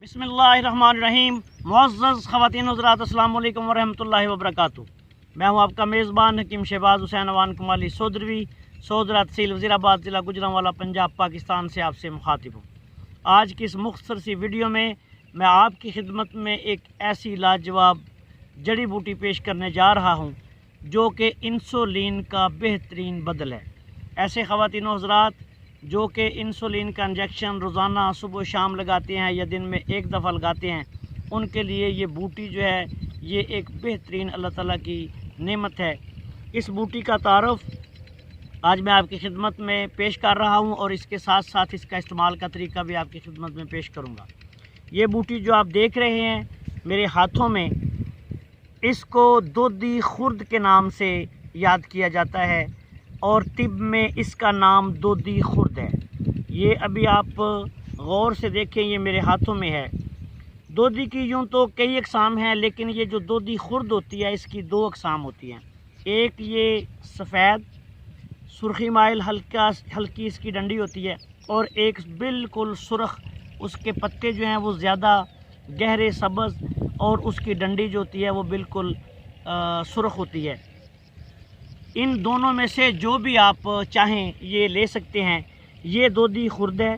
बिस्मिल्लाहिर्रहमानिर्रहीम। मुअज़्ज़ज़ ख़वातीन हज़रात, अस्सलामु अलैकुम वरहमतुल्लाहि वबरकातुहू। मैं हूं आपका मेज़बान हकीम शहबाज हुसैन अवान कमाली सोदरवी, सोदरा तहसील वज़ीराबाद, ज़िला गुजरांवाला, पंजाब, पाकिस्तान से आपसे मुखातिब हूँ। आज की इस मुख्तसर सी वीडियो में मैं आपकी खिदमत में एक ऐसी लाजवाब जड़ी बूटी पेश करने जा रहा हूँ जो कि इंसुलिन का बेहतरीन बदल है। ऐसे ख़वातीन हज़रात जो कि इंसुलिन का इंजेक्शन रोज़ाना सुबह शाम लगाते हैं या दिन में एक दफ़ा लगाते हैं, उनके लिए ये बूटी जो है ये एक बेहतरीन अल्लाह ताला की नेमत है। इस बूटी का तारुफ आज मैं आपकी खिदमत में पेश कर रहा हूँ और इसके साथ साथ इसका इस्तेमाल का तरीका भी आपकी खिदमत में पेश करूँगा। ये बूटी जो आप देख रहे हैं मेरे हाथों में, इसको दोधी खुर्द के नाम से याद किया जाता है और तिब में इसका नाम दोधी खुर्द है। ये अभी आप गौर से देखें, ये मेरे हाथों में है। दोधी की यूँ तो कई अक़साम हैं, लेकिन ये जो दोधी खुर्द होती है इसकी दो अक़साम होती हैं। एक ये सफ़ेद सुर्खी माइल हल्की इसकी डंडी होती है, और एक बिल्कुल सुर्ख, उसके पत्ते जो हैं वो ज़्यादा गहरे सब्ज़ और उसकी डंडी जो होती है वो बिल्कुल सुर्ख होती है। इन दोनों में से जो भी आप चाहें ये ले सकते हैं। ये दोधी खुर्द है।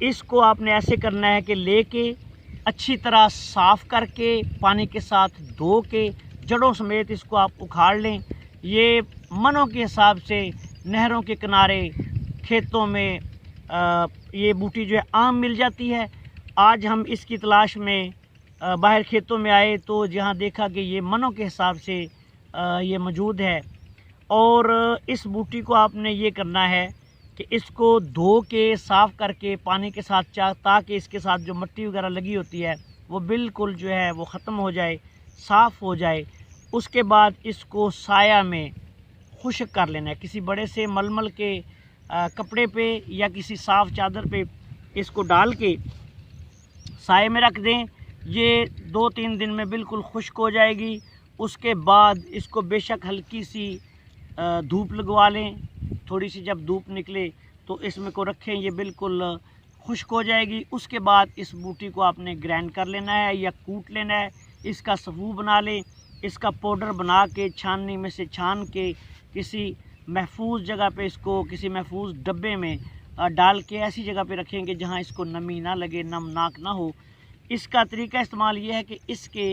इसको आपने ऐसे करना है कि लेके अच्छी तरह साफ़ करके पानी के साथ धो के जड़ों समेत इसको आप उखाड़ लें। ये मनों के हिसाब से नहरों के किनारे, खेतों में ये बूटी जो है आम मिल जाती है। आज हम इसकी तलाश में बाहर खेतों में आए तो जहाँ देखा कि ये मनों के हिसाब से ये मौजूद है। और इस बूटी को आपने ये करना है कि इसको धो के साफ़ करके पानी के साथ ताकि इसके साथ जो मिट्टी वगैरह लगी होती है वो बिल्कुल जो है वो ख़त्म हो जाए, साफ़ हो जाए। उसके बाद इसको साया में खुश्क कर लेना है। किसी बड़े से मलमल के कपड़े पे या किसी साफ़ चादर पे इसको डाल के साए में रख दें। ये 2-3 दिन में बिल्कुल खुश्क हो जाएगी। उसके बाद इसको बेशक हल्की सी धूप लगवा लें। थोड़ी सी जब धूप निकले तो इसमें को रखें, ये बिल्कुल खुश्क हो जाएगी। उसके बाद इस बूटी को आपने ग्राइंड कर लेना है या कूट लेना है। इसका सफ़ू बना लें। इसका पाउडर बना के छाननी में से छान के किसी महफूज जगह पे, इसको किसी महफूज डब्बे में डाल के ऐसी जगह पे रखेंगे जहाँ इसको नमी ना लगे, नमनाक ना हो। इसका तरीका इस्तेमाल ये है कि इसके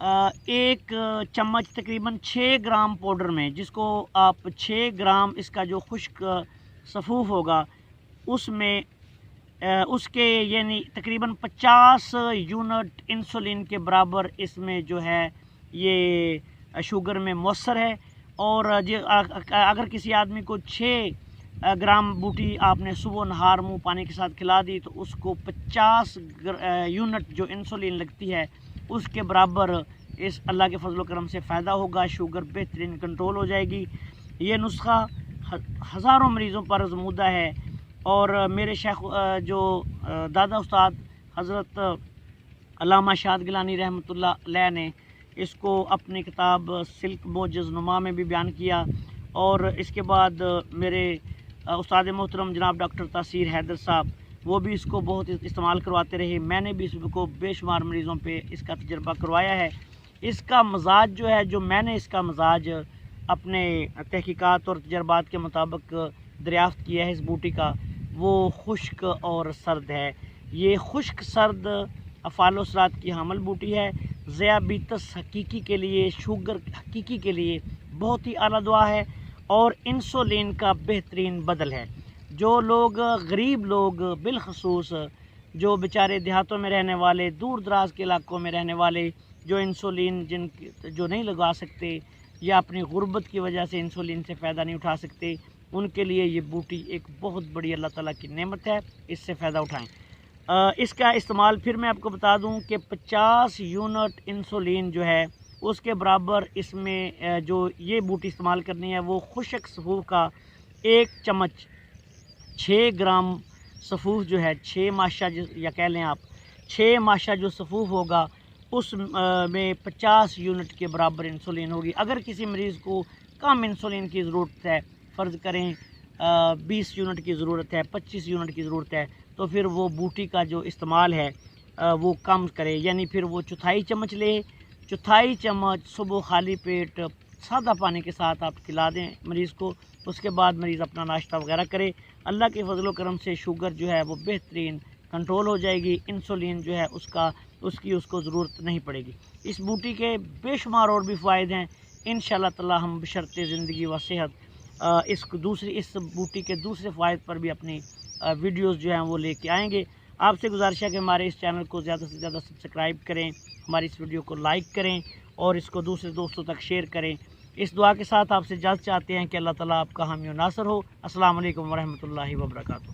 एक चम्मच तकरीबन 6 ग्राम पाउडर में, जिसको आप 6 ग्राम इसका जो खुश्क सफ़ूफ होगा उसमें उसके यानी तकरीबन 50 यूनिट इंसुलिन के बराबर इसमें जो है ये शुगर में मौसर है। और अगर किसी आदमी को 6 ग्राम बूटी आपने सुबह नहार मुँह पानी के साथ खिला दी तो उसको 50 यूनिट जो इंसुलिन लगती है उसके बराबर इस अल्लाह के फजल करम से फ़ायदा होगा। शुगर बेहतरीन कंट्रोल हो जाएगी। ये नुस्खा हज़ारों मरीज़ों पर आज़मूदा है। और मेरे शेख जो दादा उस्ताद हज़रत अल्लामा शाद गिलानी रहमतुल्लाह अलैह ने इसको अपनी किताब सिल्क मोजज़ नुमा में भी बयान किया। और इसके बाद मेरे उस्ताद मोहतरम जनाब डॉक्टर तासीर हैदर साहब, वो भी इसको बहुत इस्तेमाल करवाते रहे। मैंने भी इसको बेशुमार मरीज़ों पे इसका तजर्बा करवाया है। इसका मजाज जो है, जो मैंने इसका मजाज अपने तहकीकात और तजर्बात के मुताबिक दरियाफ़्त किया है इस बूटी का, वो खुश्क और सर्द है। ये खुश्क सर्द अफ़ालोसरात की हामिल बूटी है। ज़ियाबीतस हकीकी के लिए, शुगर हकीकी के लिए बहुत ही आला दुआ है और इंसुलिन का बेहतरीन बदल है। जो लोग गरीब लोग, बिलखसूस जो बेचारे देहातों में रहने वाले, दूर दराज के इलाकों में रहने वाले, जो इंसुलिन जो नहीं लगा सकते या अपनी गुर्बत की वजह से इंसुलिन से फ़ायदा नहीं उठा सकते, उनके लिए ये बूटी एक बहुत बड़ी अल्लाह ताला की नेमत है। इससे फ़ायदा उठाएं। इसका इस्तेमाल फिर मैं आपको बता दूं कि 50 यूनिट इंसुलिन जो है उसके बराबर इसमें जो ये बूटी इस्तेमाल करनी है वो खुश्क सफ़ूफ का 1 चम्मच 6 ग्राम सफ़ूफ जो है, 6 माशा या कह लें आप 6 माशा जो सफ़ूफ होगा उस में 50 यूनिट के बराबर इंसुलिन होगी। अगर किसी मरीज़ को कम इंसुलिन की ज़रूरत है, फ़र्ज़ करें 20 यूनिट की ज़रूरत है, 25 यूनिट की ज़रूरत है, तो फिर वो बूटी का जो इस्तेमाल है وہ کم کرے، یعنی پھر وہ چوتھائی چمچ لے، چوتھائی چمچ صبح خالی پیٹ سادہ پانی کے ساتھ آپ کھلا دیں مریض کو، اس کے بعد مریض اپنا ناشتہ وغیرہ کرے۔ اللہ کے فضل و کرم سے شوگر جو ہے وہ بہترین کنٹرول ہو جائے گی، انسولین جو ہے اس کو ضرورت نہیں پڑے گی۔ اس بوٹی کے بے شمار اور بھی فوائد ہیں، انشاءاللہ تعالی ہم بشرط زندگی و صحت اس بوٹی کے دوسرے فوائد پر بھی اپنی ویڈیوز جو ہیں وہ لے کے آئیں گے۔ آپ سے گزارش ہے کہ ہمارے اس چینل کو زیادہ سے زیادہ سبسکرائب کریں، ہماری اس ویڈیو کو لائک کریں اور اس کو دوسرے دوستوں تک شیئر کریں۔ اس دعا کے ساتھ آپ سے اجازت چاہتے ہیں کہ اللہ تعالیٰ آپ کا حامی و ناصر ہو۔ السلام علیکم ورحمۃ اللہ وبرکاتہ۔